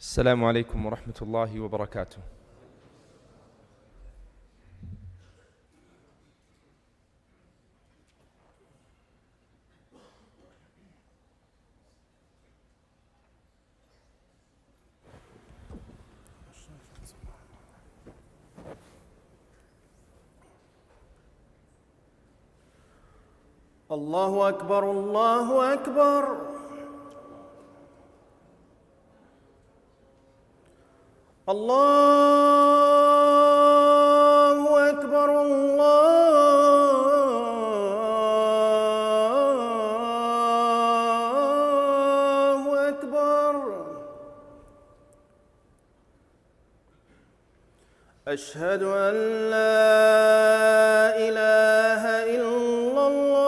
السلام عليكم ورحمة الله وبركاته. الله أكبر الله أكبر الله أكبر الله أكبر أشهد أن لا إله إلا الله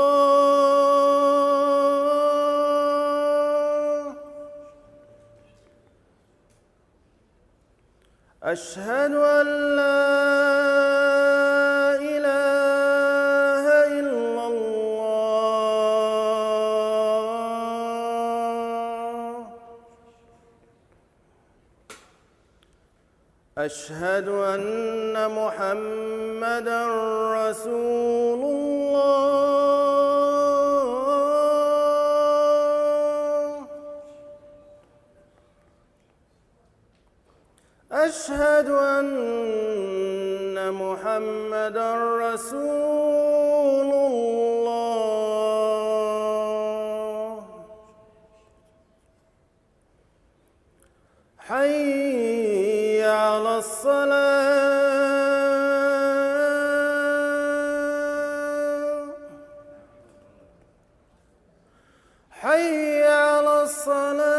أشهد أن لا إله إلا الله أشهد أن محمدًا رسول الله أشهد أن محمدًا رسول الله حي على الصلاة حي على الصلاة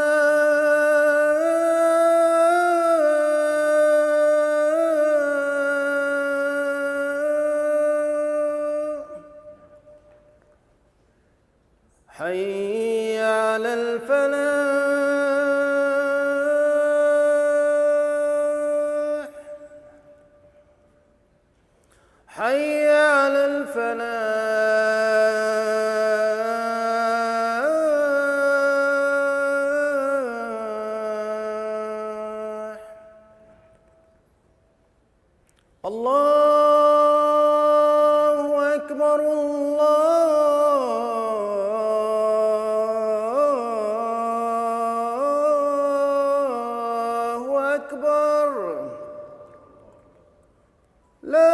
حي على الفلاح حي على الفلاح الله أكبر الله أكبر لا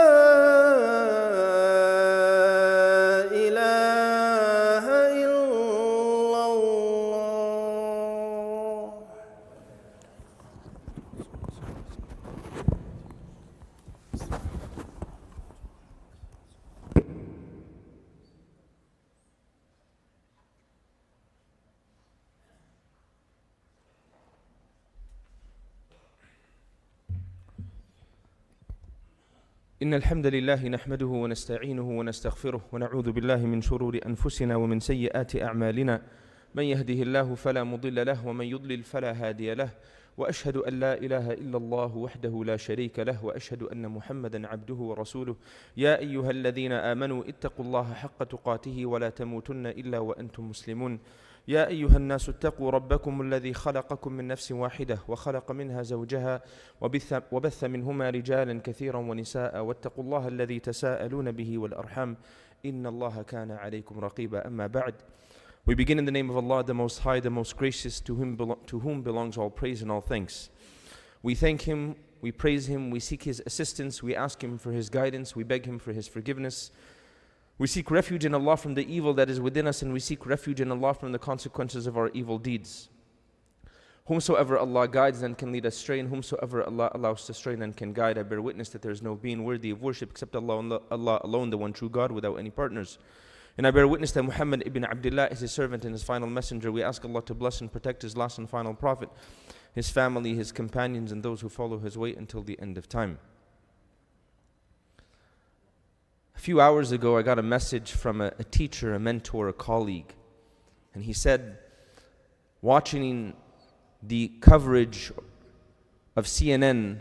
إله إلا الله إن الحمد لله نحمده ونستعينه ونستغفره ونعوذ بالله من شرور أنفسنا ومن سيئات أعمالنا من يهده الله فلا مضل له ومن يضلل فلا هادي له وأشهد أن لا إله إلا الله وحده لا شريك له وأشهد أن محمدا عبده ورسوله يا أيها الذين آمنوا اتقوا الله حق تقاته ولا تموتن إلا وأنتم مسلمون يا أيها الناس اتقوا ربكم الذي خلقكم من نفس واحدة وخلق منها زوجها وبث منهما رجالا كثيرا ونساء واتقوا الله الذي تساءلون به والأرحام إن الله كان عليكم رقيبا أما بعد. We begin in the name of Allah, the Most High, the Most Gracious, to whom belongs all praise and all thanks. We thank Him, we praise Him, we seek His assistance, we ask Him for His guidance, we beg Him for His forgiveness. We seek refuge in Allah from the evil that is within us, and we seek refuge in Allah from the consequences of our evil deeds. Whomsoever Allah guides, then can lead astray, and whomsoever Allah allows to stray, then can guide. I bear witness that there is no being worthy of worship except Allah alone, the one true God, without any partners. And I bear witness that Muhammad ibn Abdullah is His servant and His final messenger. We ask Allah to bless and protect His last and final prophet, his family, his companions, and those who follow his way until the end of time. A few hours ago, I got a message from a teacher, a mentor, a colleague. And he said, watching the coverage of CNN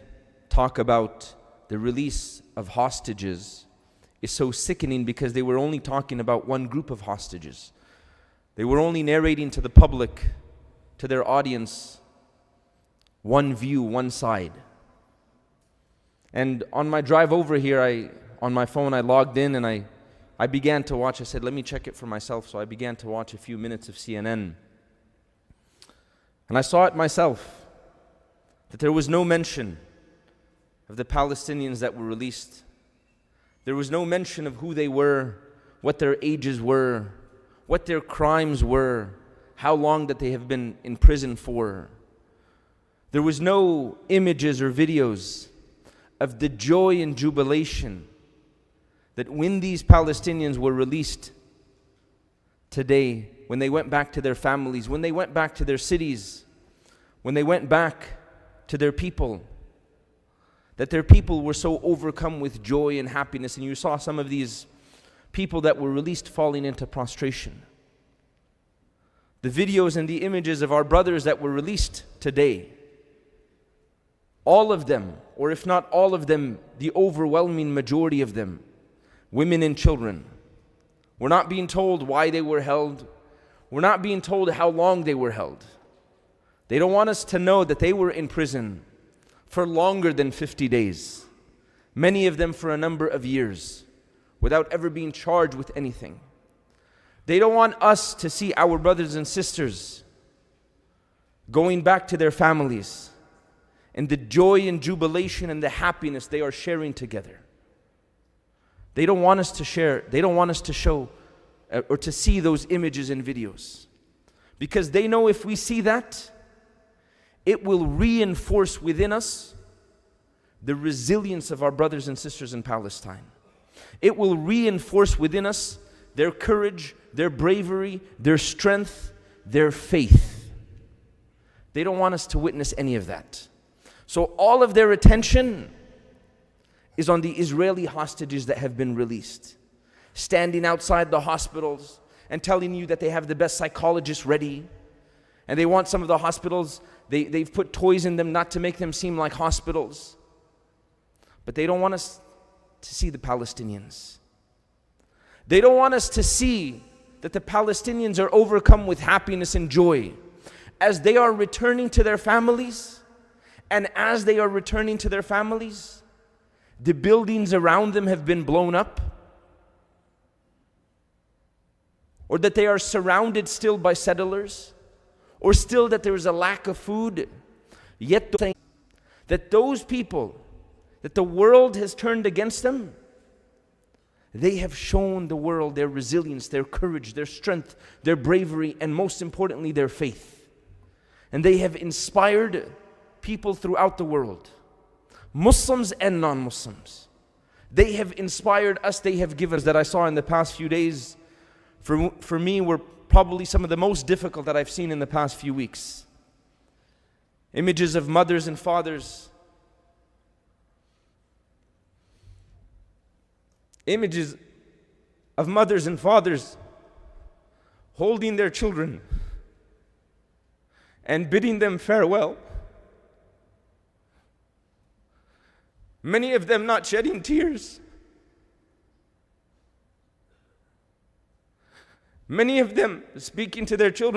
talk about the release of hostages is so sickening because they were only talking about one group of hostages. They were only narrating to the public, to their audience, one view, one side. And on my drive over here, on my phone, I logged in and I began to watch. I said, let me check it for myself. So I began to watch a few minutes of CNN. And I saw it myself, that there was no mention of the Palestinians that were released. There was no mention of who they were, what their ages were, what their crimes were, how long that they have been in prison for. There was no images or videos of the joy and jubilation that when these Palestinians were released today, when they went back to their families, when they went back to their cities, when they went back to their people, that their people were so overcome with joy and happiness. And you saw some of these people that were released falling into prostration. The videos and the images of our brothers that were released today, all of them, or if not all of them, the overwhelming majority of them, women and children. We're not being told why they were held. We're not being told how long they were held. They don't want us to know that they were in prison for longer than 50 days. Many of them for a number of years, without ever being charged with anything. They don't want us to see our brothers and sisters going back to their families and the joy and jubilation and the happiness they are sharing together. They don't want us to share, they don't want us to show or to see those images and videos. Because they know if we see that, it will reinforce within us the resilience of our brothers and sisters in Palestine. It will reinforce within us their courage, their bravery, their strength, their faith. They don't want us to witness any of that. So all of their attention is on the Israeli hostages that have been released, standing outside the hospitals and telling you that they have the best psychologists ready. And they want some of the hospitals, they've put toys in them not to make them seem like hospitals. But they don't want us to see the Palestinians. They don't want us to see that the Palestinians are overcome with happiness and joy as they are returning to their families. And as they are returning to their families, the buildings around them have been blown up, or that they are surrounded still by settlers, or still that there is a lack of food. Yet that those people, that the world has turned against them, they have shown the world their resilience, their courage, their strength, their bravery, and most importantly, their faith. And they have inspired people throughout the world, Muslims and non-Muslims. They have inspired us, they have given us that I saw in the past few days, for me were probably some of the most difficult that I've seen in the past few weeks. Images of mothers and fathers. Images of mothers and fathers holding their children and bidding them farewell. Many of them not shedding tears. Many of them speaking to their children